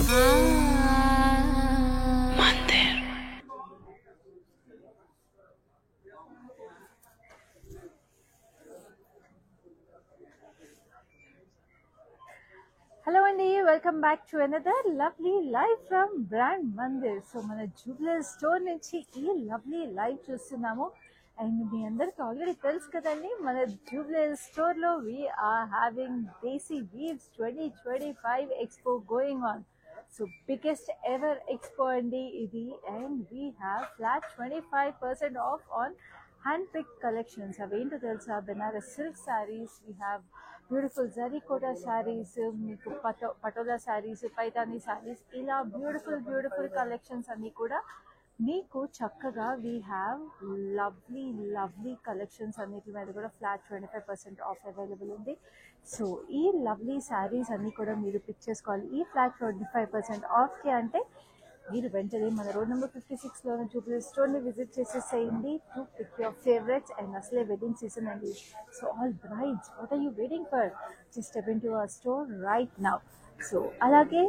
Hello Andy, welcome back to another lovely live from Brand Mandir. So మన Jubilee store నుంచి ఈ lovely live చూస్తున్నాము. And మీ అందరికి ఆల్రెడీ తెలుసు కదండి, మన జూబ్లీ స్టోర్లో we are having Desi weaves 2025 expo going on. So biggest ever expo అండి ఇది. And we have flat 25% off on handpick collections. అవేంటో తెలుసా? Banaras silk sarees, we have beautiful Zarikota sarees, మీకు పటోలా శారీస్, పైతానీ శారీస్, ఇలా బ్యూటిఫుల్ కలెక్షన్స్ అన్నీ కూడా మీకు చక్కగా వీ హ్యావ్ లవ్లీ కలెక్షన్స్ అన్నిటి మీద కూడా ఫ్లాట్ 25% ఆఫ్ అవైలబుల్ ఉంది. సో ఈ లవ్లీ శారీస్ అన్నీ కూడా మీరు పిక్ చేసుకోవాలి. ఈ ఫ్లాట్ 25% ఆఫ్కి అంటే మీరు వెంటనే మన రోడ్ నెంబర్ 56లో జూబ్లీ స్టోర్ని విజిట్ చేసేసేయండి to pick your favourites. And అసలే వెడ్డింగ్ సీజన్ అండి. So all brides, what are you waiting for? Just step in to our store right now. So అలాగే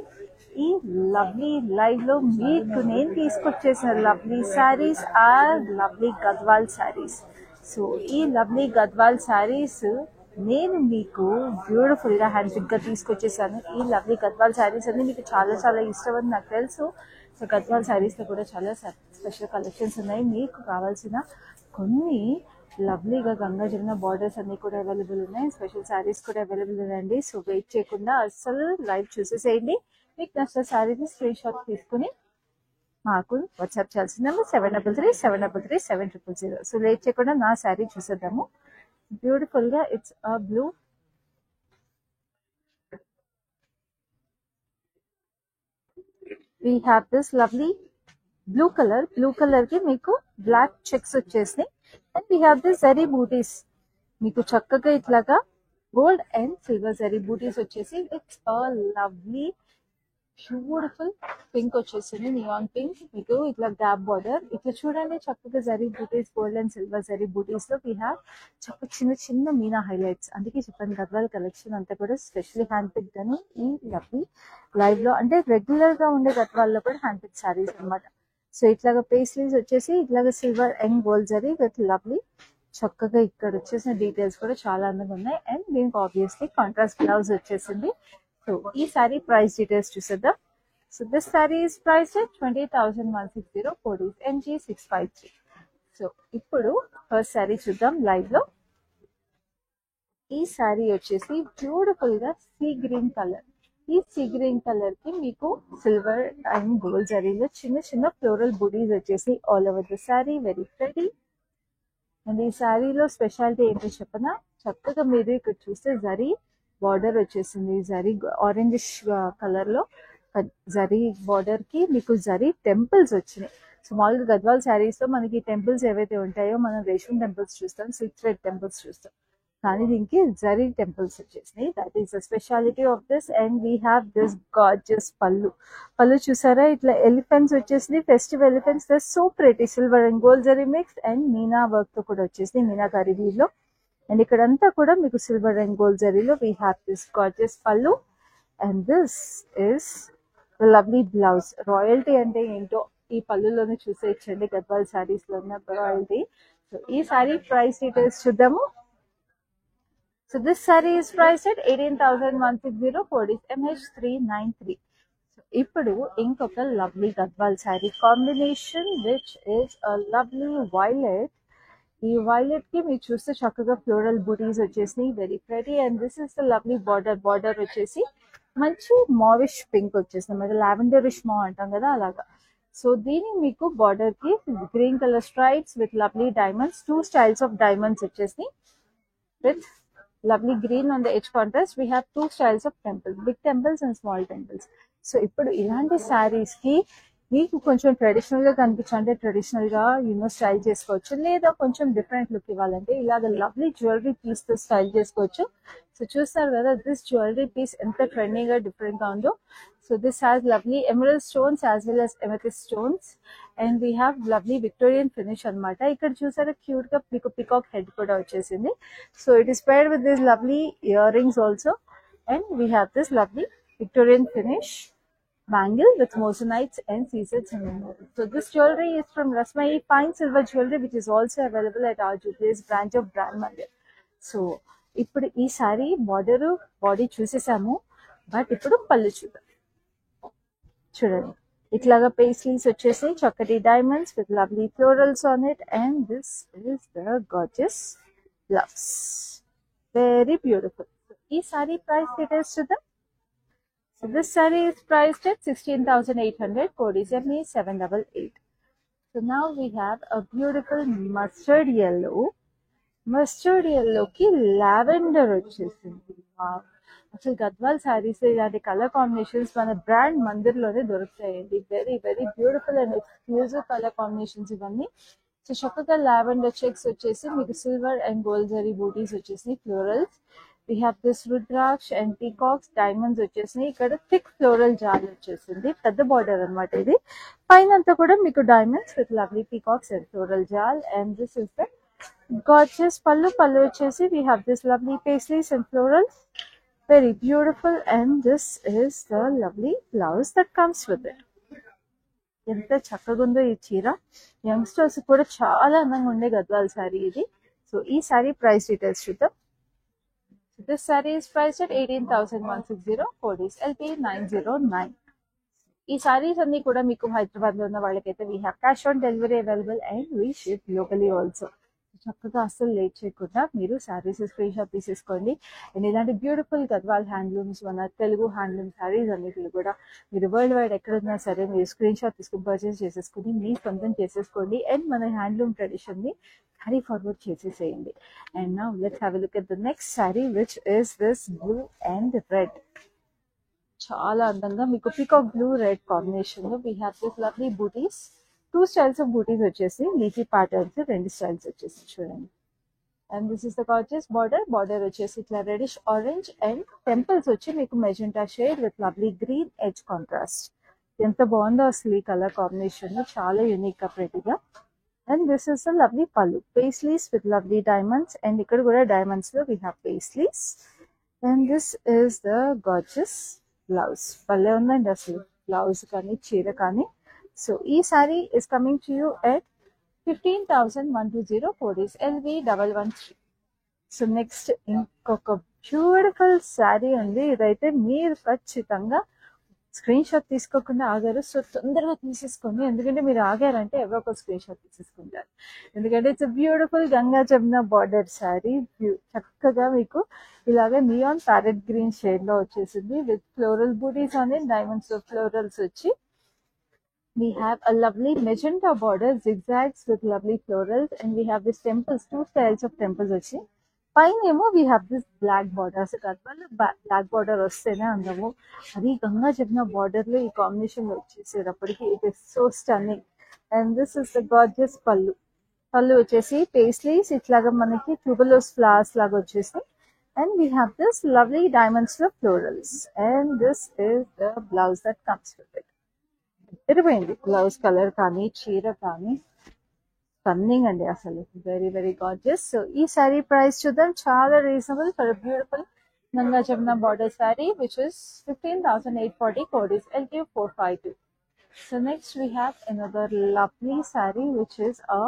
ఈ లవ్లీ లైవ్లో మీకు నేను తీసుకొచ్చేసిన lovely saris are lovely Gadwal saris. So ఈ లవ్లీ గద్వాల్ శారీస్ నేను మీకు బ్యూటిఫుల్గా హ్యాండ్ పిక్గా తీసుకొచ్చేసాను. ఈ లవ్లీ గద్వాల్ శారీస్ అన్ని మీకు చాలా ఇష్టం అని నాకు తెలుసు. సో గద్వాల్ శారీస్లో కూడా చాలా స్పెషల్ కలెక్షన్స్ ఉన్నాయి. మీకు కావాల్సిన కొన్ని లవ్లీగా గంగా జమున బార్డర్స్ అన్నీ కూడా అవైలబుల్ ఉన్నాయి. స్పెషల్ శారీస్ కూడా అవైలబుల్ ఉన్నాయండి. సో వెయిట్ చేయకుండా అస్సలు లైవ్ చూసేసేయండి. మీకు నచ్చిన శారీని స్క్రీన్ షాట్ తీసుకుని మాకు వాట్సాప్ చేయాల్సిన నెంబర్ 7337337000. సో లేట్ చేయకుండా నా శారీ చూసేద్దాము. బ్యూటిఫుల్గా it's a blue, we have this lovely blue color ki meeku black checks వచ్చేసి. and we have this zari booties, మీకు చక్కగా ఇట్లాగా గోల్డ్ అండ్ సిల్వర్ జరీ బూటీస్ వచ్చేసి. It's a lovely beautiful pink వచ్చేసింది, నియాన్ పింక్. మీకు ఇట్లా గ్యాప్ బార్డర్ ఇట్లా చూడండి. చక్కగా జరీ బూటీస్, గోల్డ్ అండ్ సిల్వర్ జరీ బూటీస్ లో వీ హ్యావ్ చక్క చిన్న మీనా హైలైట్స్. అందుకే చెప్పాను గద్వాల్ కలెక్షన్ అంతా కూడా స్పెషల్లీ హ్యాండ్ పిక్ అని ఈ లవ్లీ లైవ్ లో. అంటే రెగ్యులర్ గా ఉండే గద్వాల్లో కూడా హ్యాండ్ పిక్ శారీస్ అనమాట. సో ఇట్లాగా పేస్ట్రీస్ వచ్చేసి ఇట్లాగా silver and gold zari with lovely. చక్కగా ఇక్కడ వచ్చేసిన డీటెయిల్స్ కూడా చాలా అందంగా ఉన్నాయి. అండ్ దీనికి ఆబ్వియస్లీ కాంట్రాస్ట్ బ్లౌజ్ వచ్చేసింది. సో ఈ సారీ ప్రైస్ డీటెయిల్స్ చూసేద్దాం. So this sorry is price 20,160 కోడీస్ NG653. So ఇప్పుడు ఫస్ట్ సారీ చూద్దాం లైవ్ లో. ఈ సారీ వచ్చేసి బ్యూటిఫుల్ గా సీ గ్రీన్ కలర్. ఈ సీ గ్రీన్ కలర్ కి మీకు సిల్వర్ అండ్ గోల్డ్ జరీలో చిన్న ఫ్లోరల్ బుటీస్ వచ్చేసి all over the sorry. Very pretty. And ఈ సారీలో స్పెషాలిటీ ఏంటో చెప్పనా? చక్కగా మీరు ఇక్కడ చూస్తే జరీ బార్డర్ వచ్చేసింది. జరీ ఆరెంజిష్ కలర్ లో జరీ బార్డర్ కి మీకు జరీ టెంపుల్స్ వచ్చినాయి. సో మామూలుగా గద్వాల్ శారీస్ లో మనకి టెంపుల్స్ ఏవైతే ఉంటాయో మనం రేషం టెంపుల్స్ చూస్తాం, సిల్క్ థ్రెడ్ టెంపుల్స్ చూస్తాం, కానీ దీనికి జరీ టెంపుల్స్ వచ్చేసినాయి. That is the speciality of this. And we have this gorgeous పళ్ళు చూసారా? ఇట్లా ఎలిఫెంట్స్ వచ్చేసింది, festive elephants. That so pretty, silver and gold zari mix and Meena work తో కూడా వచ్చేసింది, మీనాకారి వీవ్ లో. అండ్ ఇక్కడంతా కూడా మీకు సిల్వర్ అండ్ గోల్డ్ జరీలో we have this gorgeous pallu. And this is lovely blouse. Royalty అంటే ఏంటో ఈ పళ్ళులోనే చూసేయచ్చండి, గద్వాల్ శారీస్ లో ఉన్న రాయల్టీ. సో ఈ సారీ ప్రైస్ డీటెయిల్స్ చూద్దాము. So this sari is price at 18,160 code is MH393. So ఇప్పుడు ఇంకొక lovely Gadwal sari combination which is a lovely violet. ఈ వైలెట్ కి మీరు చూస్తే చక్కగా ఫ్లోరల్ బూటీస్ వచ్చేసి very pretty. And this is the lovely border వచ్చేసి మంచి మావిష్ పింక్ వచ్చేసింది, మరి లావెండరిష్ మా అంటాం కదా అలాగా. సో దీనికి మీకు బార్డర్ కి green colour stripes with lovely diamonds, 2 styles of diamonds వచ్చేసి with lovely green on the edge contrast. We have 2 styles of temples, big temples and small temples. So ఇప్పుడు ఇలాంటి శారీస్ కి మీకు కొంచెం ట్రెడిషనల్ గా కనిపించాలంటే ట్రెడిషనల్ గా స్టైల్ చేసుకోవచ్చు, లేదా కొంచెం డిఫరెంట్ లుక్ ఇవ్వాలంటే ఇలాగ లవ్లీ జ్యువెలరీ పీస్ తో స్టైల్ చేసుకోవచ్చు. సో చూస్తారు కదా దిస్ జ్యువెలరీ పీస్ ఎంత ట్రెండింగ్ గా డిఫరెంట్ గా ఉందో. So this has lovely emerald stones as well as amethyst stones. And we have lovely Victorian finish అనమాట. ఇక్కడ చూసారా క్యూట్ గా మీకు పికాక్ హెడ్ కూడా వచ్చేసింది. So it is paired with this lovely earrings also. And we have this lovely Victorian finish bangle with mosaics and seasets in the middle. So this jewelry is from Rasmai Fine Silver Jewelry, which is also available at our Jubilees branch of Brand Mandir. So ఇప్పుడు ఈ sorry border body చూసేసాము, but ఇప్పుడు పళ్ళు చూద్దాం. చూడండి, ఇట్లాగా paisleys వచ్చేసి చక్కటి diamonds with lovely florals on it, and this is the gorgeous blouse. Very beautiful. ఈ సారీ ప్రైస్ డీటెయిల్స్ చూద్దాం. So this saree is priced at 16,800. Code is ME788. So now we have a beautiful mustard yellow. Mustard yellow ki lavender వచ్చేసింది. అసలు గద్వాల్ సారీస్ ఇలాంటి colour combinations మన brand Mandir లోనే దొరుకుతాయండి. Very very beautiful and exclusive colour combinations ఇవన్నీ. So చక్కగా lavender checks వచ్చేసి మీకు సిల్వర్ అండ్ గోల్డ్ జరీ బూటీస్ వచ్చేసి florals. We have this Rudraksh and peacocks, diamonds వచ్చేసి ఇక్కడ థిక్ ఫ్లోరల్ జాల్ వచ్చేసింది, పెద్ద బార్డర్ అనమాట ఇది. పైన అంతా కూడా మీకు diamonds with lovely peacocks and floral jaal, and this is the gorgeous pallu. Pallu వచ్చేసి we have this lovely paisleys and florals, very beautiful, and this is the lovely blouse that comes with it. ఎంత చక్కగా ఉందో ఈ చీర. యంగ్స్టర్స్ కూడా చాలా అందంగా ఉండే గద్వాల్ సారీ ఇది. సో ఈ సారీ ప్రైస్ డీటెయిల్స్ చూద్దాం. This saree is priced at 18,160. Code is LP909. ఈ సారీస్ అన్ని కూడా మీకు హైదరాబాద్ లో ఉన్న వాళ్ళకైతే we have cash on delivery available and we ship locally also. చక్కగా అస్సలు లేట్ చేయకుండా మీరు సారీస్ స్క్రీన్ షాట్ తీసేసుకోండి. అండ్ ఇలాంటి బ్యూటిఫుల్ గద్వాల్ హ్యాండ్లూమ్స్, మన తెలుగు హ్యాండ్లూమ్ సారీస్ అన్నిటిని కూడా మీరు వరల్డ్ వైడ్ ఎక్కడున్నా సరే మీరు స్క్రీన్ షాట్ తీసుకుని పర్చేస్ చేసేసుకుని మీ సొంతం చేసేసుకోండి. అండ్ మన హ్యాండ్లూమ్ ట్రెడిషన్ ని carry forward చేసేసేయండి. And now let's have a look at the next saree, which is this blue and red. చాలా అందంగా మీకు పీకాక్ బ్లూ రెడ్ కాంబినేషన్ లో we have this lovely booties. Two styles of booties వచ్చేసి leafy patterns, రెండు styles వచ్చేసి చూడండి. And this is the gorgeous border. Border వచ్చేసి ఇట్లా రెడిష్ ఆరెంజ్ అండ్ టెంపుల్స్ వచ్చి మీకు magenta shade with lovely green edge contrast. ఎంత బాగుందో అసలు ఈ కలర్ కాంబినేషన్, చాలా యూనిక్ గా ప్రెటీగా. And this is a lovely pallu, paisleys with lovely diamonds, and ikkada kuda diamonds lo we have paisleys, and this is the gorgeous blouse. Palle undandi asalu blouse kani cheera kani. So ee saree is coming to you at 15,120. Code is LV113. So next inkoka beautiful saree undi. Idaithe meer ఖచ్చితంగా screen shot తీసుకోకుండా ఆగారు. So తొందరగా తీసేసుకోండి, ఎందుకంటే మీరు ఆగారంటే ఎవరో ఒక screen shot తీసేసుకుంటారు. ఎందుకంటే it's beautiful Ganga Jamuna border sari. చక్కగా మీకు ఇలాగే నియాన్ ప్యారెట్ గ్రీన్ షేడ్ లో వచ్చేసింది విత్ ఫ్లోరల్ బూటీస్ అని డైమండ్స్ ఫ్లోరల్స్ వచ్చి we have a lovely magenta border, zigzags with lovely florals, and we have this temples, two styles of temples వచ్చి పైనేమో we have this black border. అసలు Gadwal black border వస్తేనే అందము. అది గంగా జమున బార్డర్ లో ఈ కాంబినేషన్ లో వచ్చేసేటప్పటికి it is so stunning. And this is the gorgeous pallu. Pallu వచ్చేసి పేస్లీస్ ఇట్లాగా మనకి ట్యూబులస్ ఫ్లవర్స్ లాగా వచ్చేసి, and we have this lovely diamonds లో florals, and this is the blouse that comes with it. తిరిపోయింది బ్లౌజ్ కలర్ కానీ చీర కానీ స్టన్నింగ్ అండి అసలు, వెరీ వెరీ గార్జియస్. సో ఈ సారీ ప్రైస్ చూద్దాం. చాలా reasonable for beautiful Ganga Jamuna border sari which is 15,840. Code is LQ452. So next we have another lovely saree which is a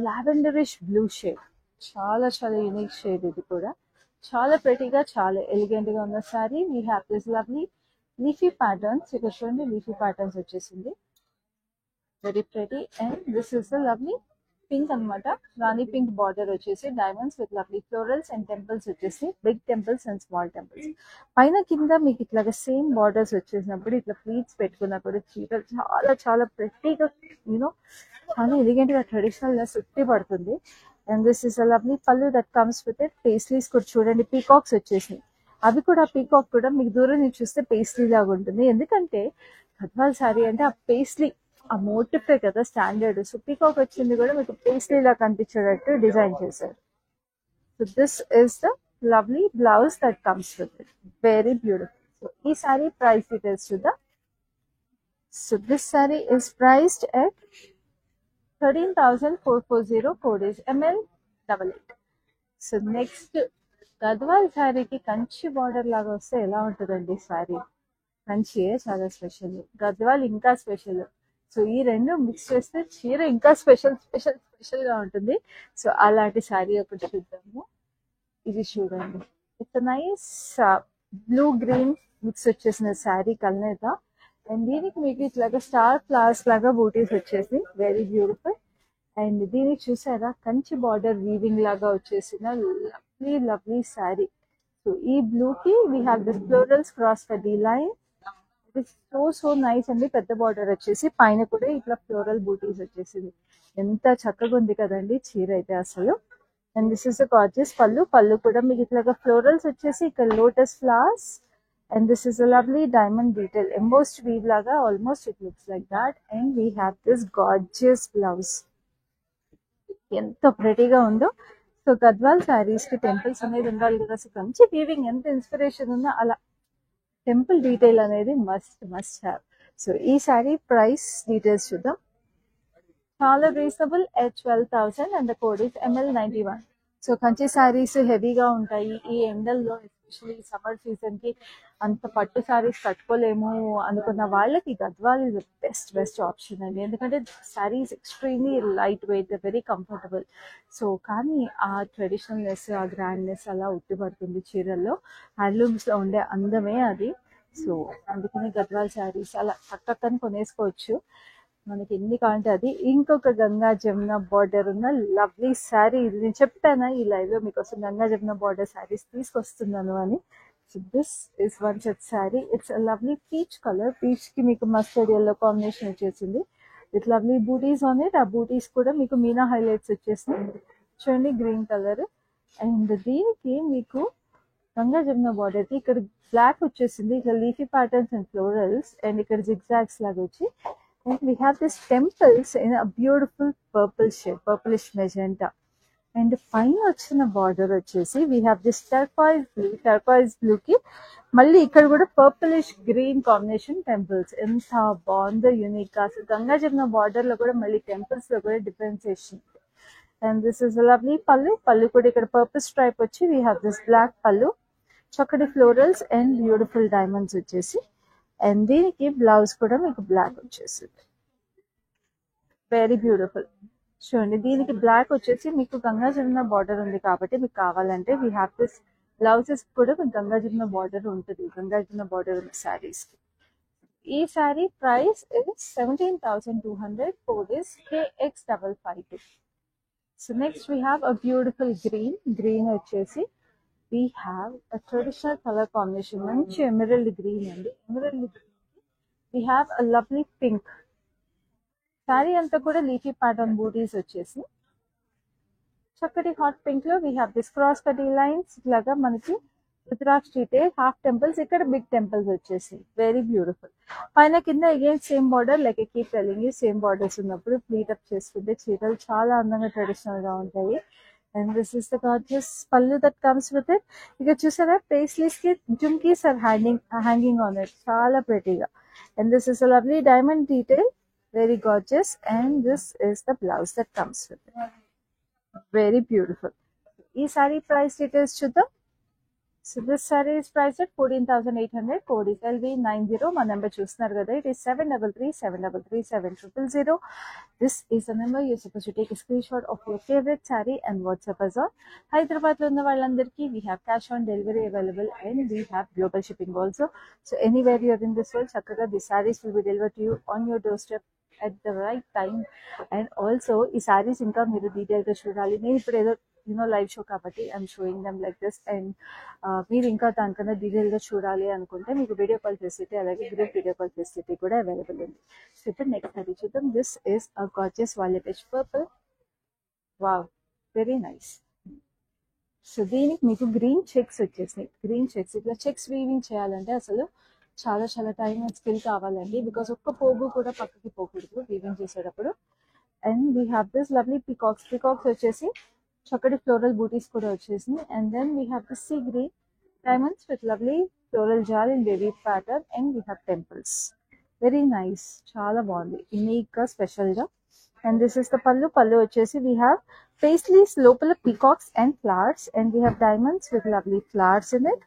lavenderish blue shade. చాలా చాలా యూనిక్ షేడ్ ఇది కూడా. చాలా ప్రెటీగా చాలా ఎలిగెంట్ గా ఉన్న sari. We have this lovely leafy patterns. ఇక్కడ చూడండి లీఫీ ప్యాటర్న్స్ వచ్చేసింది, very pretty. And this is the lovely pink అనమాట, రాణి పింక్ బార్డర్ వచ్చేసి diamonds with lovely florals and temples వచ్చేసి big temples and small temples. పైన కింద మీకు ఇట్లాగా సేమ్ బార్డర్స్ వచ్చేసినప్పుడు ఇట్లా ప్లీట్స్ పెట్టుకున్నప్పుడు చీర చాలా చాలా ప్రెటీగా యూనో చాలా ఎలిగెంట్ గా ట్రెడిషనల్ గా సుట్టి పడుతుంది. And this is a lovely pallu that comes with it. Paisleys కూడా చూడండి, పీకాక్స్ వచ్చేసినాయి. అవి కూడా పీకాక్ కూడా మీకు దూరం నుంచి చూస్తే పేస్లీ లాగా ఉంటుంది, ఎందుకంటే గద్వాల్ సారీ అంటే ఆ పేస్లీ ఆ మోటిఫే కదా స్టాండర్డ్. సో పీకాక్ వచ్చింది కూడా మీకు పేస్లీ లా కనిపించేటట్టు డిజైన్ చేశారు. So this is the lovely blouse that comes with it, very beautiful. So ఈ సారీ ప్రైస్ డీటెయిల్స్ చూద్దాం. So this sari is priced at 13,440. Code is ML88. So next Gadwal శారీకి Kanchi border లాగా వస్తే ఎలా ఉంటుందండి సారీ. కంచియే చాలా స్పెషల్, గద్వాల్ ఇంకా స్పెషల్. సో ఈ రెండు మిక్స్ చేస్తే చీర ఇంకా స్పెషల్ గా ఉంటుంది. సో అలాంటి శారీ ఒకటి చూద్దాము. ఇది చూడండి, it's nice blue green mix వచ్చేసిన శారీ కల్నేత. అండ్ దీనికి మీకు ఇట్లాగా స్టార్ ఫ్లవర్స్ లాగా బూటీస్ వచ్చేసి వెరీ బ్యూటిఫుల్. అండ్ దీనికి చూసారా కంచి బార్డర్ వీవింగ్ లాగా వచ్చేసిన లవ్లీ శారీ. సో ఈ బ్లూ కి we have this florals cross కడ్డీ line. It is so nice అండి. పెద్ద బార్డర్ వచ్చేసి పైన కూడా ఇట్లా ఫ్లోరల్ బూటీస్ వచ్చేసింది. ఎంత చక్కగా ఉంది కదండి చీర అయితే అసలు. అండ్ దిస్ ఇస్ గార్జియస్ పళ్ళు కూడా మీకు ఇట్లాగా ఫ్లోరల్స్ వచ్చేసి ఇక్కడ lotus flowers. And this is a lovely diamond detail embossed weave లాగా almost it looks like that. And we have this gorgeous blouse, ఎంత ప్రెటీగా ఉందో. సో గద్వాల్ శారీస్ కి టెంపుల్స్ అనేది ఉండాలి కదా. సో కంచి వీవింగ్ ఎంత ఇన్స్పిరేషన్ ఉందో అలా టెంపుల్ డీటెయిల్ అనేది మస్ట్ హ్యావ్. సో ఈ శారీ ప్రైస్ డీటెయిల్స్ చూద్దాం. చాలా reasonable at 12,000 and the code is ML91. So Kanchi saris హెవీగా ఉంటాయి ఈ ఎండల్లో, ఎస్పెషల్లీ సమ్మర్ సీజన్ కి అంత పట్టు శారీస్ కట్టుకోలేము అనుకున్న వాళ్ళకి గద్వాల్ ఇస్ బెస్ట్ ఆప్షన్ అండి. ఎందుకంటే saris extremely light weight, very comfortable. So కానీ ఆ ట్రెడిషనల్నెస్, ఆ గ్రాండ్నెస్ అలా ఉట్టిపడుతుంది చీరల్లో. హ్యాండ్లూమ్స్ లో ఉండే అందమే అది. సో అందుకని గద్వాల్ శారీస్ అలా పక్కన కొనేసుకోవచ్చు, మనకి ఎన్ని కావాలంటే అది. ఇంకొక గంగా జమున బార్డర్ ఉన్న లవ్లీ శారీ. ఇది నేను చెప్పాను ఈ లైవ్ లో మీకోసం గంగా జమున బార్డర్ శారీస్ తీసుకొస్తున్నాను అని. So this is one set sari. It's lovely peach colour. Peach కి మీకు మస్టర్డ్ ఎల్లో కాంబినేషన్ వచ్చేసింది with lovely butis on it. ఆ బూటీస్ కూడా మీకు మీనా హైలైట్స్ వచ్చేసింది చూడండి, గ్రీన్ కలర్. అండ్ దీనికి మీకు గంగా జమున బార్డర్ కి ఇక్కడ బ్లాక్ వచ్చేసింది, ఇక్కడ leafy patterns and florals, and ఇక్కడ జిగ్జాగ్స్ లాగా వచ్చి. And we have these temples in a beautiful purple shade, purplish magenta. And పైన వచ్చిన బార్డర్ వచ్చేసి we have this turquoise blue కి మళ్ళీ ఇక్కడ కూడా పర్పులిష్ గ్రీన్ కాంబినేషన్ టెంపుల్స్. ఎంత బాగుందో యూనిక్ గా. అసలు గంగా జమున బార్డర్ లో కూడా మళ్ళీ టెంపుల్స్ లో కూడా differentiation. And this is lovely పళ్ళు కూడా ఇక్కడ పర్పుల్ స్ట్రైప్ వచ్చి we have this black పళ్ళు, చక్కటి ఫ్లోరల్స్ అండ్ బ్యూటిఫుల్ డైమండ్స్ వచ్చేసి. అండ్ దీనికి బ్లౌజ్ కూడా మీకు బ్లాక్ వచ్చేసింది, వెరీ బ్యూటిఫుల్. చూడండి దీనికి బ్లాక్ వచ్చేసి మీకు గంగా జమున బార్డర్ ఉంది కాబట్టి మీకు కావాలంటే వీ హ్యావ్ దిస్ బ్లౌజెస్ కూడా మీకు గంగా జమున బార్డర్ ఉంటుంది, గంగా జమున బార్డర్ ఉన్న శారీస్ కి. ఈ sari price is 17,200. Code is KX552. So next we have a beautiful green వచ్చేసి we have a traditional color combination, manchi emerald green and emerald green. We have a lovely pink. Saree anta kuda leafy pattern booties vachesi చక్కటి hot pink లో we have this cross cutty lines లాగా మనకి రుద్రాక్ష detail, half temples, ఇక్కడ big temples వచ్చేసి very beautiful. పైన కింద again same border, like keep telling you same borders ఉన్నప్పుడు pleat up చేసుకుంటే చీరలు చాలా అందంగా ట్రెడిషనల్ గా ఉంటాయి. And this is the gorgeous pallu that comes with it. Ikkada chusara paisleys ki jumkis are hanging on it, chaala pretty ga. And this is a lovely diamond detail, very gorgeous. And this is the blouse that comes with it, very beautiful. Ee saree price details chuddam. So this saree is priced at 14,800. Code is LV90. My number చూస్తున్నారు కదా, it is 7337337000. This is the number you're supposed to take a screenshot of your favorite saree and WhatsApp us on. Hyderabad లో ఉన్న వాళ్ళందరికీ we have cash on delivery available and we have global shipping also. So anywhere you're in this world, చక్కగా the sarees will be delivered to you on your doorstep at the right time. And also ఈ sarees ఇంకా మీరు detail గా చూడాలి. నేను ఇప్పుడు ఏదో live show కాబట్టి I'm showing them like this. And మీరు ఇంకా దానికన్నా డీటెయిల్ గా చూడాలి అనుకుంటే మీకు వీడియో కాల్ ఫెసిలిటీ, అలాగే గ్రూప్ వీడియో కాల్ ఫెసిలిటీ కూడా అవైలబుల్ ఉంది. సో ఇప్పుడు నెక్స్ట్ అది చూద్దాం. This is a gorgeous violet purple. Wow, very nice. So దీనికి మీకు గ్రీన్ చెక్స్ వచ్చేసినాయి. గ్రీన్ చెక్స్, ఇట్లా చెక్స్ వీవింగ్ చేయాలంటే అసలు చాలా టైం అండ్ స్కిల్ కావాలండి, బికాస్ ఒక్క పోగు కూడా పక్కకి పోకూడదు వీవింగ్ చేసేటప్పుడు. And we have this lovely peacocks వచ్చేసి చక్కటి ఫ్లోరల్ బూటీస్ కూడా వచ్చేసింది. And then we have this sea green diamonds with lovely floral jaal in very pattern. And we have temples, very nice, చాలా బాగుంది, యూనిక్ గా స్పెషల్ గా. అండ్ దిస్ ఇస్ ద పళ్ళు వచ్చేసి వీ హ్యావ్ పేస్లీస్, లోపల peacocks and flowers, and we have diamonds with lovely flowers in it.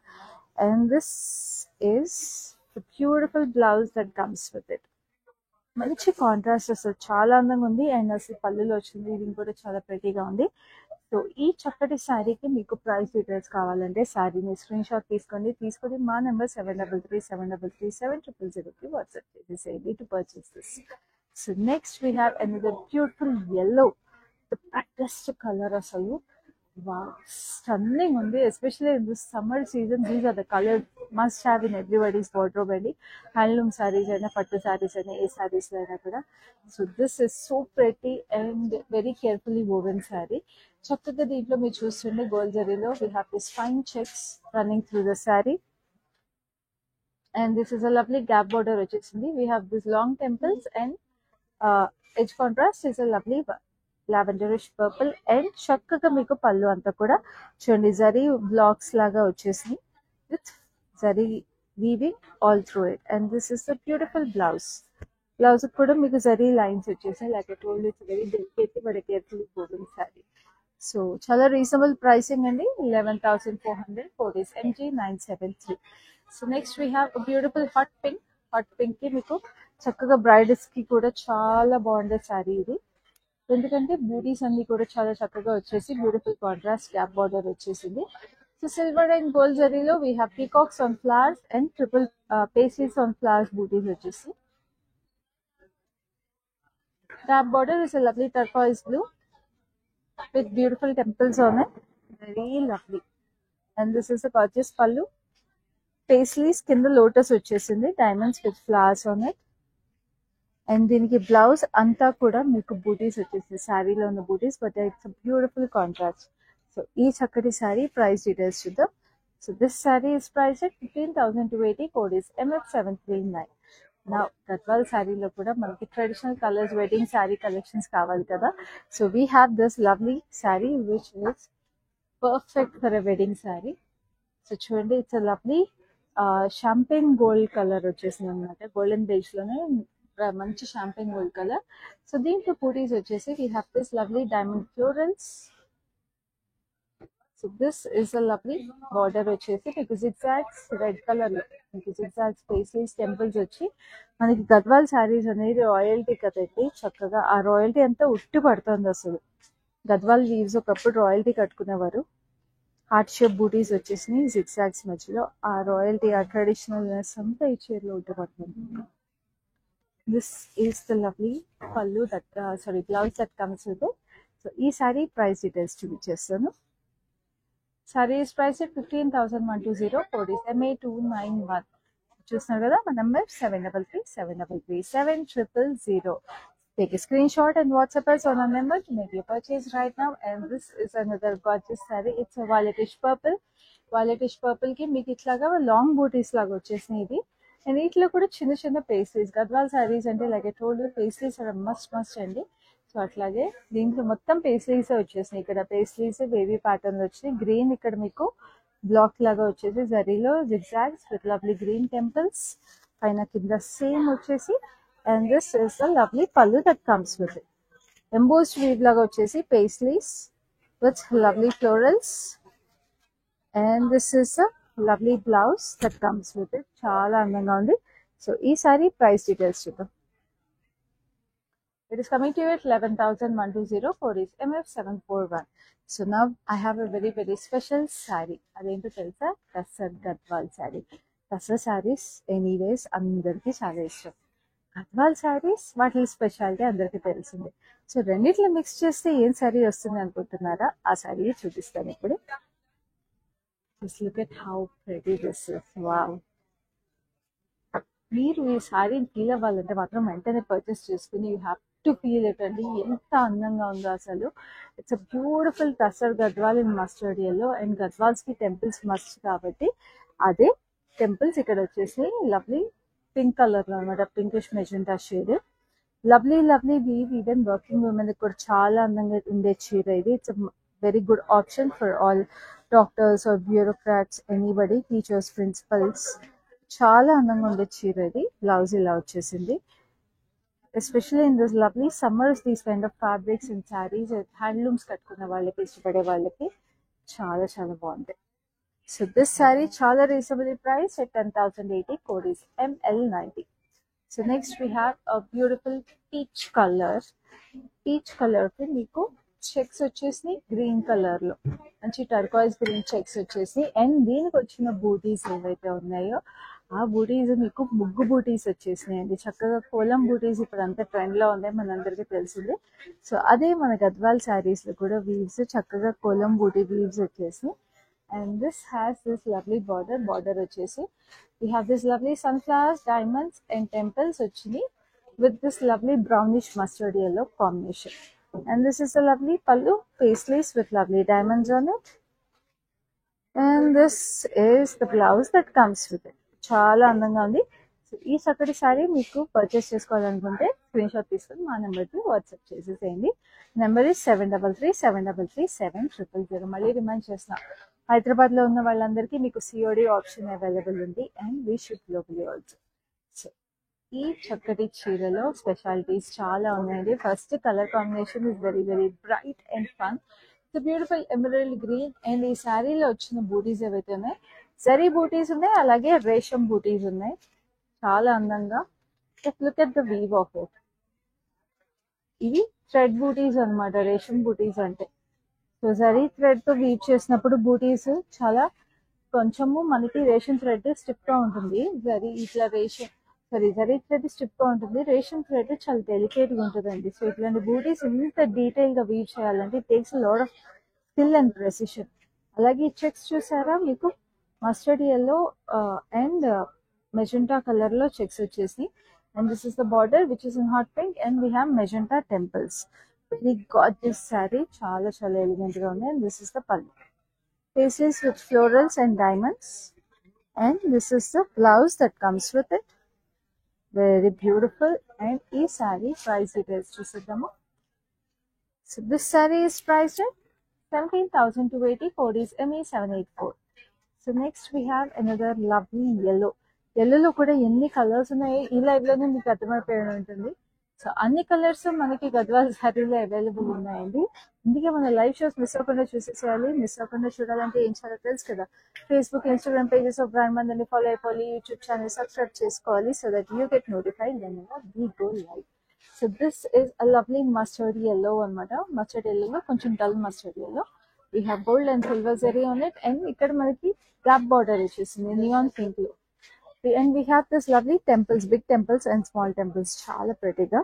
And this is beautiful blouse that comes with it. మంచి contrast అసలు చాలా అందంగా ఉంది. అండ్ అసలు పళ్ళులో వచ్చింది ఇది కూడా చాలా ప్రెటీగా ఉంది. సో ఈ చక్కటి శారీకి మీకు ప్రైస్ డీటెయిల్స్ కావాలంటే శారీని స్క్రీన్ షాట్ తీసుకొని మా నెంబర్ 7337337000కి వాట్సాప్ చేసేయండి to purchase this. So next we have another beautiful yellow, the brightest colour అసలు. Wow, stunning ఉంది. Especially in this summer season, these are the colors must have in everybody's wardrobe అండి. Handloom saris అయినా పట్టు సారీస్ అయినా ఏ సారీస్ అయినా కూడా. So this is so pretty and very carefully woven sari. చక్కగా దీంట్లో మీరు చూస్తుండే గోల్డ్ జరీలో we have this fine checks running through the sari. And this is a lovely gap border వచ్చేసింది. We have this long temples and edge contrast is a lovely lavenderish purple. And చక్కగా మీకు పళ్ళు అంతా కూడా చూడండి జరీ బ్లాక్స్ లాగా వచ్చేసి with zari weaving all through it. And this is the beautiful blouse. Blouse కూడా మీకు జరీ లైన్స్ వచ్చేసాయి. Like I told it's very delicate but carefully woven sorry. So చాలా రీజనబుల్ ప్రైసింగ్ అండి. 11,400 4 MG973. So next we have beautiful hot pink. Hot pink కి మీకు చక్కగా bridals కి కూడా చాలా బాగుండే సారీ ఇది. ఎందుకంటే బ్యూటీస్ అన్ని కూడా చాలా చక్కగా వచ్చేసి బ్యూటిఫుల్ కాంట్రాస్ట్ గ్యాప్ బార్డర్ వచ్చేసింది. సో సిల్వర్ అండ్ గోల్డ్ జరీలో we have peacocks on flowers and triple pastries on flowers booties వచ్చేసి. Gap border is a lovely turquoise blue with beautiful temples on it. Very lovely. And this is a gorgeous pallu. Paisleys కింద లోటస్ వచ్చేసింది. Diamonds with flowers on it. And దీనికి blouse అంతా కూడా మీకు బూటీస్ వచ్చేసి శారీలో ఉన్న booties but it's beautiful contrast. So ఈ చక్కటి శారీ ప్రైస్ డీటెయిల్స్ చూద్దాం. So this sari is price at 15,280. Code is MF739. నా గద్వాల్ శారీలో కూడా మనకి traditional colours wedding sari collections కావాలి కదా. So we have this lovely sari which is perfect for a wedding sari. So చూడండి it's a lovely champagne gold colour వచ్చేసింది అనమాట. గోల్డెన్ బేజ్ లోనే మంచి షాంపెయిన్ గోల్డ్ కలర్. సో దీంట్లో బూటీస్ వచ్చేసి we have this lovely diamond florals. So this is a lovely border వచ్చేసి మీకు zigzags red colour లో మీకు జిగ్జాగ్స్ పేస్లీస్ టెంపుల్స్ వచ్చి మనకి గద్వాల్ శారీస్ అనేది రాయల్టీ కదండి. చక్కగా ఆ రాయల్టీ అంతా ఉట్టి పడుతుంది అసలు. గద్వాల్ వీవ్స్ ఒకప్పుడు రాయల్టీ కట్టుకునేవారు. హార్ట్ షేప్ బూటీస్ వచ్చేసినాయి జిగ్జాగ్స్ మధ్యలో. ఆ రాయల్టీ ఆ ట్రెడిషనల్నెస్ అంతా ఈ చీరలో ఉట్టి పడుతుంది. This is the lovely pallu that blouse that comes with it. So ee saree price details చూపించేస్తాను. Saree is priced at 15,120. Code is MA291. చూస్తున్నారు కదా మా number 7337337000. Take a screenshot and WhatsApp us on our number to make your purchase right now. And this is another gorgeous saree. It's a violetish purple. Violetish purple ki మీకు ఇట్లాగా long బూటీస్ లాగా వచ్చేసినాయి ఇది. And వీటిలో కూడా చిన్న చిన్న pastries. Gadwal saris అంటే like I told you pastries are must అండి. సో అట్లాగే దీంట్లో మొత్తం పేస్ట్రీస్ వచ్చేసినాయి. ఇక్కడ పేస్ట్రీస్ బేబీ ప్యాటర్న్ వచ్చినాయి. గ్రీన్ ఇక్కడ మీకు బ్లాక్ లాగా వచ్చేసి జరీలో zigzags with lovely green temples పైన కింద సేమ్ వచ్చేసి. And this is the lovely pallu that comes with it. Embossed weave లాగా వచ్చేసి pastries with lovely florals. And this is lovely blouse that comes with it. చాలా అందంగా ఉంది. సో ఈ sari price details చూద్దాం. It is coming to you at 11,120. Code is MF741. So now I have a very very special sari. అదేంటో తెలుసా? Tussar Gadwal sari. Tussar saris anyways అందరికీ చాలా ఇష్టం. గద్వాల్ శారీస్ వాటి స్పెషాలిటీ అందరికీ తెలిసిందే. సో రెండిట్లో మిక్స్ చేస్తే ఏం శారీ వస్తుంది అనుకుంటున్నారా? ఆ శారీ చూపిస్తాను ఇప్పుడు. Just look at how pretty this is. Wow. మీరు ఈ శారీని ఫీల్ అవ్వాలంటే మాత్రం వెంటనే పర్చేస్ చేసుకుని you have to feel it అండి. ఎంత అందంగా ఉందో అసలు. It's a beautiful tussar Gadwal in mustard yellow. And Gadwals కి టెంపుల్స్ మస్ట్ కాబట్టి అదే టెంపుల్స్ ఇక్కడ వచ్చేసి లవ్లీ పింక్ కలర్ లో అనమాట. Pinkish magenta shade. Lovely lovely weave. Even working women కూడా చాలా అందంగా ఉండే చీర ఇది. It's very good option for all doctors or bureaucrats, anybody, teachers, principals. చాలా అందంగా ఉండే చీర ఇది. బ్లౌజ్ ఇలా వచ్చేసింది. Especially in this lovely summers these kind of fabrics and saris handlooms కట్టుకున్న వాళ్ళకి, ఇష్టపడే వాళ్ళకి చాలా చాలా బాగుంటాయి. సో దిస్ సారీ చాలా reasonable price at 10,080. Code is ML90. So next we have a beautiful peach colour. Peach colour కి మీకు చెక్స్ వచ్చేసి గ్రీన్ కలర్ లో మంచి టర్కాయిస్ గ్రీన్ చెక్స్ వచ్చేసి, అండ్ దీనికి వచ్చిన బూటీస్ ఏవైతే ఉన్నాయో ఆ బూటీస్ మీకు ముగ్గు బూటీస్ వచ్చేసినాయండి. చక్కగా కోలం బూటీస్ ఇప్పుడు అంతా ట్రెండ్ లో ఉన్నాయి, మనందరికీ తెలిసిందే. సో అదే మన గద్వాల్ శారీస్ లో కూడా వీవ్స్ చక్కగా కోలం బూటీ వీవ్స్ వచ్చేసి, and this has this lovely border వచ్చేసి we have this lovely sunflowers, diamonds and temples వచ్చింది with this lovely brownish mustard yellow combination. And this is a lovely pallu, paisleys with lovely diamonds on it. And this is the blouse that comes with it. చాలా అందంగా ఉంది. So ఈ చక్కటి sorry మీకు purchase చేసుకోవాలనుకుంటే screen shot తీసుకొని మా నెంబర్కి వాట్సాప్ చేసేసేయండి. Number is 7333730000. మళ్ళీ రిమైండ్ చేస్తున్నా, హైదరాబాద్ లో ఉన్న వాళ్ళందరికీ మీకు సిఓడి ఆప్షన్ అవైలబుల్ ఉంది, and we ship globally also. So ఈ చక్కటి చీరలో స్పెషాలిటీస్ చాలా ఉన్నాయండి. First colour combination is very very bright and fun. The beautiful emerald green, and ఈ శారీలో వచ్చిన బూటీస్ ఏవైతే ఉన్నాయి జరీ బూటీస్ ఉన్నాయి, అలాగే రేషం బూటీస్ ఉన్నాయి. చాలా అందంగా. Look at the weave of it. ఇవి థ్రెడ్ బూటీస్ అన్నమాట, రేషం బూటీస్ అంటే. సో జరీ థ్రెడ్ తో వీవ్ చేసినప్పుడు బూటీస్ చాలా కొంచెము మనకి రేషన్ థ్రెడ్ స్టిప్ గా ఉంటుంది. ఇట్లా జరీ థ్రెడ్ స్టిప్ గా ఉంటుంది, రేషన్ థ్రెడ్ చాలా డెలికేట్ గా ఉంటుందండి. సో ఇట్లాంటి బూటీస్ ఇంత డీటెయిల్ గా వీవ్ చేయాలంటే it takes lot of skill and precision. అలాగే చెక్స్ చూసారా, మీకు mustard yellow and magenta colour లో చెక్స్ వచ్చేసి, and this is the border which is in hot pink, and we have magenta temples. Very gorgeous sari, చాలా చాలా elegant గా ఉంది. And this is the పల్లు, pieces with florals and diamonds, and this is the blouse that comes with it. Very beautiful. And ee saree price details chuseddamu. So this saree is priced at 17,280. Code is ME784. So next we have another lovely yellow. Yellow lo kuda enni colors unnayo ee live lone meeku అర్థమైపోయి ఉంటుంది. So అన్ని colours మనకి గద్వాల్ శారీలో available ఉన్నాయండి. అందుకే మన live shows miss అవ్వకుండా చూసేసేయాలి. Miss అవ్వకుండా చూడాలంటే ఏం చేయాలో తెలుసు కదా, Facebook, Instagram pages of brand మందని ఫాలో అయిపోవాలి, యూట్యూబ్ ఛానల్ సబ్స్క్రైబ్ చేసుకోవాలి, so that you get notified whenever we go live. So this is a lovely mustard yellow అనమాట. మస్టర్డ్ ఎల్లోలో కొంచెం dull mustard yellow. We have gold and silver zari on it, and ఇక్కడ మనకి gap border వచ్చేసింది neon pink లో. And we have this lovely temples, big temples and small temples, చాలా prettyగా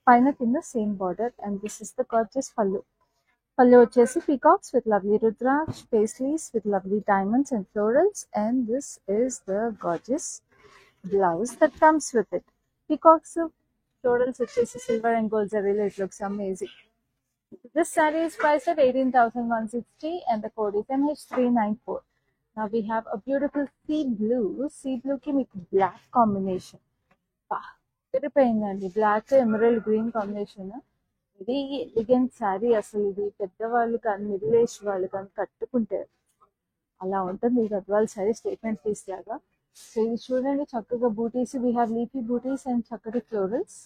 పైన కింద same border. And this is the gorgeous పల్లు. పల్లు వచ్చేసి peacocks with lovely rudraksh, paisleys with lovely diamonds and florals, and this is the gorgeous blouse that comes with it. Peacocks, florals వచ్చేసి silver and gold zari. It looks amazing. This saree is priced at 18,160, and the code is MH394. Now we have a beautiful sea blue. Sea blue ki meeku black combination. తిరిపోయిందండి, black emerald green combination. Very elegant sari. అసలు ఇది పెద్దవాళ్ళు కానీ middle age వాళ్ళు కానీ కట్టుకుంటే అలా ఉంటుంది ఈ గద్వాల్ శారీ, స్టేట్మెంట్ పీస్ లాగా. సో ఇది చూడండి, చక్కగా booties, we have leafy booties and చక్కటి florals.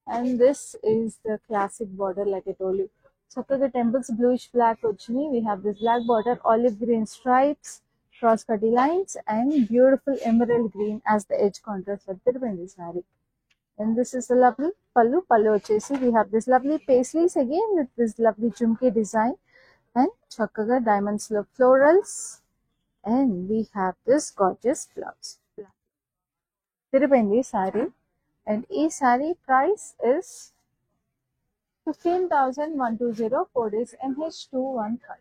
And this is the classic border like I told you. చక్కగా టెంపుల్స్ బ్లూయిష్ బ్లాక్ వచ్చినాయి. We have this black border, olive green stripes, cross cutty lines, and beautiful emerald green as the edge contrast అద్దరిపోయింది sari. And this is a lovely pallu. Pallu వచ్చేసి we have this lovely paisleys again with this lovely jumki design, and చక్కగా diamonds లో florals, and we have this gorgeous blouse. తిరిపోయింది sari. And ఈ sari price is 15,120. Code is MH215.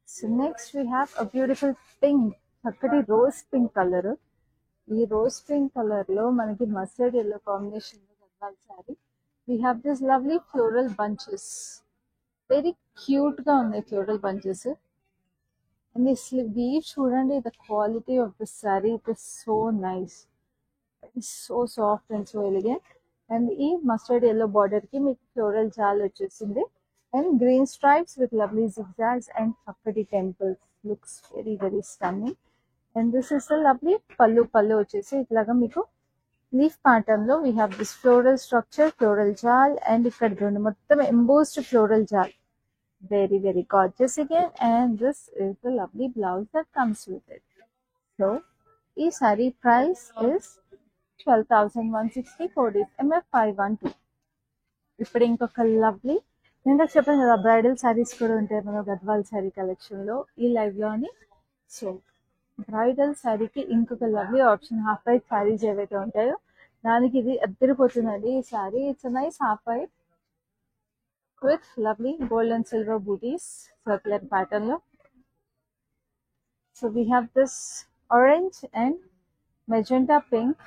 So next we have a beautiful pink, చక్కటి rose pink colour. ఈ rose pink colour లో మనకి mustard yellow combination లో Gadwal sari. We have this lovely floral bunches. Very cute గా ఉన్నాయి floral bunches. And ఈ weave చూడండి, the quality of this sari, it is so nice, it is so soft and so elegant. And ఈ mustard yellow border కి మీకు floral జాల్ వచ్చేసింది, and green stripes with lovely zigzags and chakkati temples. Looks very very stunning. And this is a lovely pallu. Pallu వచ్చేసి ఇట్లాగా మీకు leaf pattern లో we have this floral structure, floral jal, and ఇక్కడ చూడండి మొత్తం embossed floral jal. very gorgeous again, and this is the lovely blouse that comes with it. So ఈ saree price is 12,160 code is MF512. ఇప్పుడు ఇంకొక lovely, నేను చెప్పాను కదా bridal saris కూడా ఉంటాయి మన గద్వాల్ శారీ కలెక్షన్ లో ఈ లైవ్ లో అని. సో బ్రైడల్ శారీకి ఇంకొక lovely option, half white saris ఏవైతే ఉంటాయో దానికి ఇది అద్దరిపోతుందండి ఈ sari. It's nice half white with lovely gold and silver butis circular pattern లో. So we have this orange and magenta pink.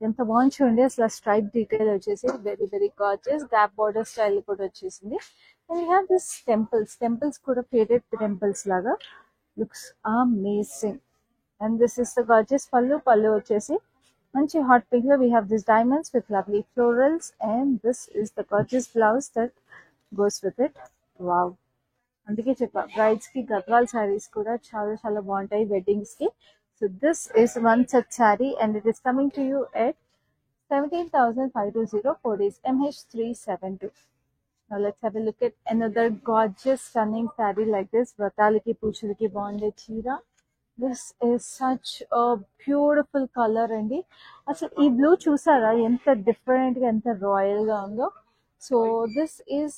ఎంత బాగుంది చూడండి అసలు స్ట్రైప్ డీటెయిల్ వచ్చేసి very gorgeous gap border style కూడా వచ్చేసింది. And we have this temples కూడా faded temples లాగా looks amazing. And this is the gorgeous pallu వచ్చేసి మంచి హాట్ పింక్ లో we have this diamonds with lovely florals. And this is the gorgeous blouse that goes with it. Wow, అందుకే చెప్పా brides కి గద్వాల్ శారీస్ కూడా చాలా బాగుంటాయి వెడ్డింగ్స్ కి. So this is one such saree and it is coming to you at 17,520 for this MH372. Now let's have a look at another gorgeous stunning saree like this. Vrataliki Puchuliki bonded cheera. This is such a beautiful color andi. Asalu ee blue chusara enta different ga enta royal ga undo. So this is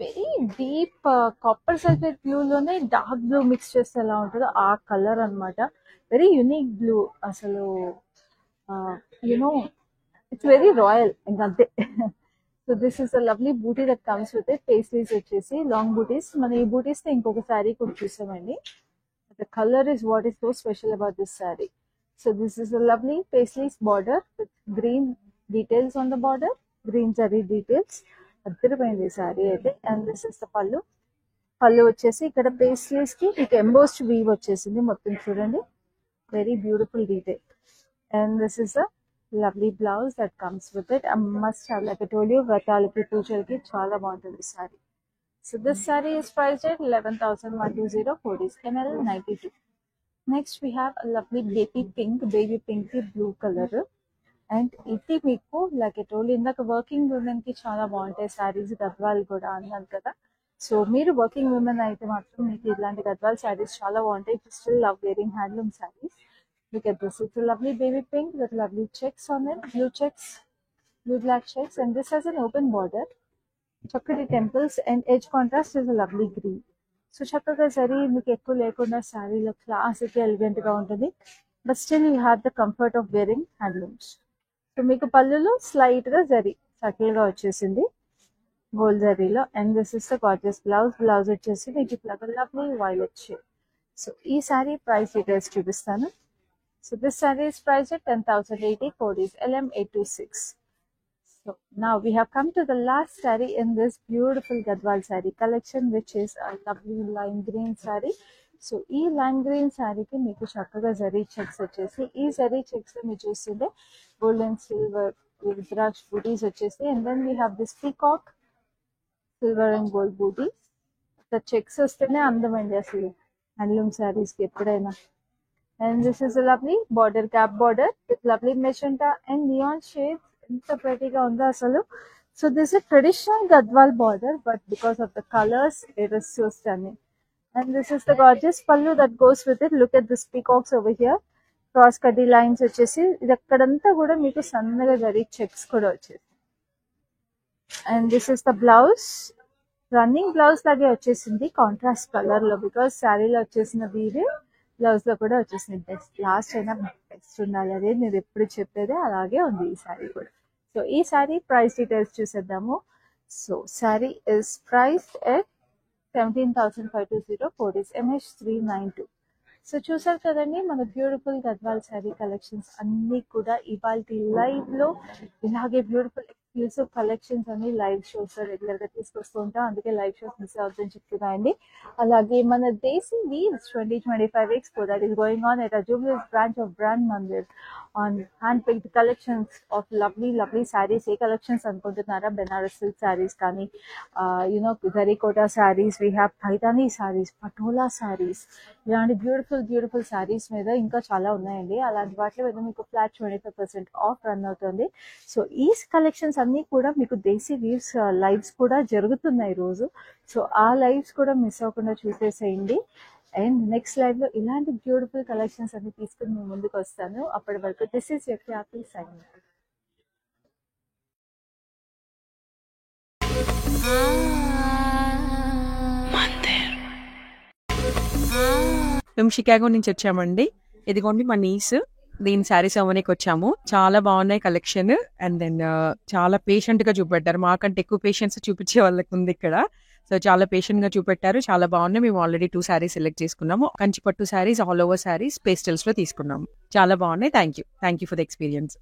very deep copper sulphate blue లోనే dark blue mix చేస్తే ఎలా ఉంటుందో ఆ colour అన్నమాట. Very unique blue అసలు, you know it's very royal ఇంకంతే. So this is the lovely buti that comes with it. Paisleys వచ్చేసి long butis. మనం ఈ బూటీస్ తో ఇంకొక శారీ కూడా చూసామండి. The colour is what is so special about this sari. So this is the lovely paisleys border with green details on the border, green zari details. అద్దరిపోయింది ఈ శారీ అయితే. అండ్ దిస్ ఇస్ ద పళ్ళు వచ్చేసి ఇక్కడ పేస్లీస్ కి మీకు ఎంబోస్డ్ వీవ్ వచ్చేసింది మొత్తం చూడండి. Very beautiful detail. And this is the lovely blouse that comes with it. Must have, like I told you, వ్రతాలకి పూజలకి చాలా బాగుంటుంది sari. So this sari is priced at 11,120 code ML92. Next we have lovely baby pink blue colour. And ఇది మీకు like I told ఇందాక working women కి చాలా బాగుంటాయి శారీస్ గద్వాల్ కూడా అన్నాను కదా. సో మీరు వర్కింగ్ ఉమెన్ అయితే మాత్రం మీకు ఇలాంటి గద్వాల్ శారీస్ చాలా బాగుంటాయి. Still love wearing handloom saris. Look at this. It's a lovely baby pink with lovely checks on it. Blue black checks. And this has an open border. Chakri temples and edge contrast is a lovely green. So chakka zari meeku ekku lekunda saree lo classic elegant ga untadi. But still you have the comfort of wearing handlooms. So meeku pallulo slight ga zari subtle ga vachesindi gold zari lo. And this is the gorgeous blouse. Blouse vachesi meeku iట్లాగా lovely violet shade. So ee saree price details chupistanu. So this saree is priced at 10,080 code is LM826. So now we have come to the last saree in this beautiful Gadwal saree collection, which is a lovely lime green saree. So ee lime green saree ki meeku chakkaga zari checks vachesi, ee zari checks lo meer chustunde gold and silver rudraksh booties vachesi. And then we have this peacock silver and gold booties. The checks vastene andamandi asalu handloom sarees ki eppudaina. And this is a lovely border, gap border with lovely magenta and neon shades. Inta prettyga undo asalu. So this is a traditional Gadwal border, but because of the colors, it is so stunning. And this is the gorgeous pallu that goes with it. Look at this peacocks over here. Cross cutty lines వచ్చేసి ఇది అక్కడంతా కూడా మీకు సన్నగా zari checks కూడా వచ్చేసి. And this is the blouse. Running blouse లాగే వచ్చేసింది కాంట్రాస్ట్ కలర్ లో, బికాస్ శారీలో వచ్చేసిన వీరే బ్లౌజ్ లో కూడా వచ్చేసింది. బెస్ట్ లాస్ట్ అయినా బెస్ట్ ఉండాలి, అదే నేను ఎప్పుడు చెప్పేదే అలాగే ఉంది ఈ శారీ కూడా. సో ఈ శారీ ప్రైస్ డీటెయిల్స్ చూసేద్దాము. So sari is priced at 17,520 code is MH392. So చూసారు కదండి మన బ్యూటిఫుల్ గద్వాల్ శారీ కలెక్షన్స్ అన్ని కూడా ఇవాళ లైవ్ లో ఇలాగే బ్యూటిఫుల్ ఎక్స్క్లూసివ్ కలెక్షన్స్ అన్ని లైవ్ షోస్ లో రెగ్యులర్ గా తీసుకొస్తూ ఉంటాం. అందుకే లైవ్ షోస్ మిస్ అవుతుందని చెప్తున్నాయండి. అలాగే మన Desi wheels 2025 expo that is going on at Jubilee's branch of brand Mandir on hand picked collections of lovely saris. ఏ కలెక్షన్స్ అనుకుంటున్నారా? బెనారస్ సిల్క్ శారీస్ కానీ జరీకోటా శారీస్, వీ హ్యావ్ పైతానీ శారీస్, పటోలా శారీస్, ఇలాంటి బ్యూటిఫుల్ శారీస్ మీద ఇంకా చాలా ఉన్నాయండి. అలాంటి వాటి మీద మీకు ఫ్లాట్ 25% ఆఫ్ రన్ అవుతుంది. సో ఈ కలెక్షన్స్ అన్నీ కూడా మీకు దేశీ వీవ్స్ లైవ్స్ కూడా జరుగుతున్నాయి రోజు. సో ఆ లైవ్స్ కూడా మిస్ అవ్వకుండా చూసేసేయండి. అండ్ నెక్స్ట్ లైవ్ లో ఇలాంటి బ్యూటిఫుల్ కలెక్షన్స్ అన్ని తీసుకుని మేము ముందుకు వస్తాను. అప్పటి వరకు this is your happy sign. మేము షికాగో నుంచి వచ్చామండి. ఇదిగోండి మా నీస్, దీని శారీస్ అవ్వడానికి వచ్చాము. చాలా బాగున్నాయి కలెక్షన్. అండ్ దెన్ చాలా పేషెంట్ గా చూపెట్టారు. మాకంటే ఎక్కువ పేషెన్స్ చూపించే వాళ్ళకి ఉంది ఇక్కడ. సో చాలా పేషెంట్ గా చూపెట్టారు. చాలా బాగున్నాయి. మేము ఆల్రెడీ 2 శారీస్ సెలెక్ట్ చేసుకున్నాము. Kanchipattu saris, all over saris, pastels లో తీసుకున్నాము. చాలా బాగున్నాయి. Thank you for the experience.